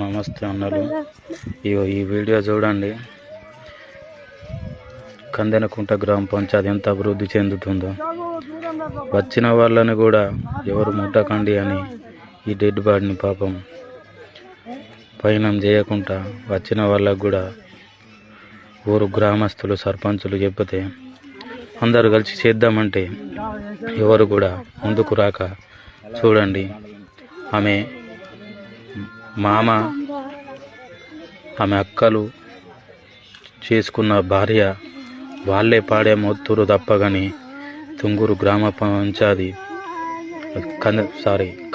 నమస్తే అన్నలు. ఈ వీడియో చూడండి. కందెనకుంట గ్రామ పంచాయతీ ఎంత అభివృద్ధి చెందుతుందో. వచ్చిన వాళ్ళని కూడా ఎవరు ముట్టకండి అని ఈ డెడ్ బాడీని పాపం పయనం చేయకుండా వచ్చిన వాళ్ళకు కూడా ఊరు గ్రామస్తులు సర్పంచులు చెప్తే అందరూ కలిసి చేద్దామంటే ఎవరు కూడా ముందుకు రాక చూడండి. ఆమె మామ, ఆమె అక్కలు చేసుకున్న భార్య వాళ్ళే పాడే మొత్తురు తప్పగాని తుంగూరు గ్రామ పంచాయతీ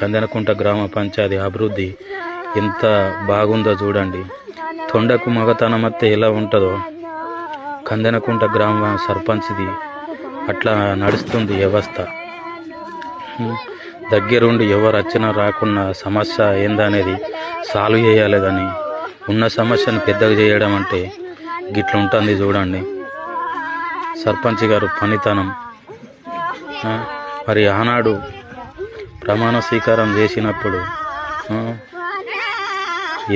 కందెనకుంట గ్రామ పంచాయతీ అభివృద్ధి ఎంత బాగుందో చూడండి. తొండకు మగతనం అత్తే ఎలా ఉంటుందో కందెనకుంట గ్రామ సర్పంచ్ది అట్లా నడుస్తుంది వ్యవస్థ. దగ్గరుండి ఎవరు వచ్చినా రాకున్న సమస్య ఏందనేది సాల్వ్ చేయాలి కానీ ఉన్న సమస్యను పెద్దగా చేయడం అంటే గిట్ల ఉంటుంది చూడండి. సర్పంచ్ గారు పనితనం. మరి ఆనాడు ప్రమాణ స్వీకారం చేసినప్పుడు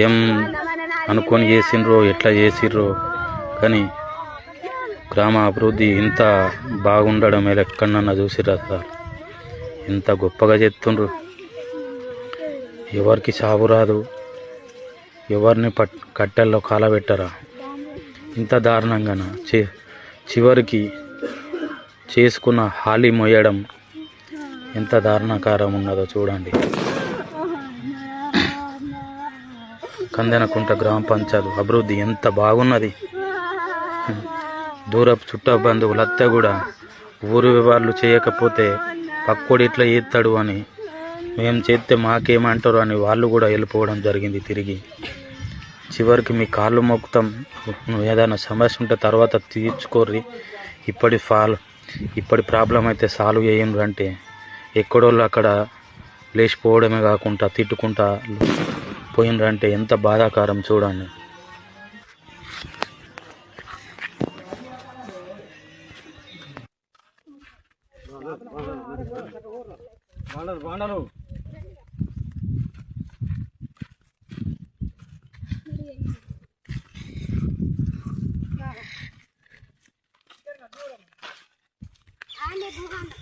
ఏం అనుకొని చేసిండ్రో ఎట్లా చేసిర్రో కానీ గ్రామ అభివృద్ధి ఇంత బాగుండడం ఎక్కడన్నా చూసిరా సార్? ఎంత గొప్పగా చెప్తుండ్రు. ఎవరికి సాగు రాదు, ఎవరిని కట్టెల్లో కాలబెట్టరా? ఇంత దారుణంగాన చివరికి చేసుకున్న హాలి మొయ్యడం ఎంత దారుణకారం ఉన్నదో చూడండి. కందెనకుంట గ్రామ పంచాయతీ అభివృద్ధి ఎంత బాగున్నది. దూరపు చుట్ట బంధువులత్తే కూడా ఊరు వాళ్ళు చేయకపోతే పక్కోడు ఇట్లా చేస్తాడు అని, మేము చేస్తే మాకేమంటారు అని వాళ్ళు కూడా వెళ్ళిపోవడం జరిగింది తిరిగి. చివరికి మీ కాళ్ళు మొక్కుతాం, నువ్వు ఏదైనా సమస్య ఉంటే తర్వాత తీర్చుకోర్రి, ఇప్పటి ప్రాబ్లం అయితే సాల్వ్ చేయండి అంటే ఎక్కడోళ్ళు అక్కడ లేచిపోవడమే కాకుండా తిట్టుకుంటా పోయినరంటే ఎంత బాధాకరం చూడండి. Ane bukan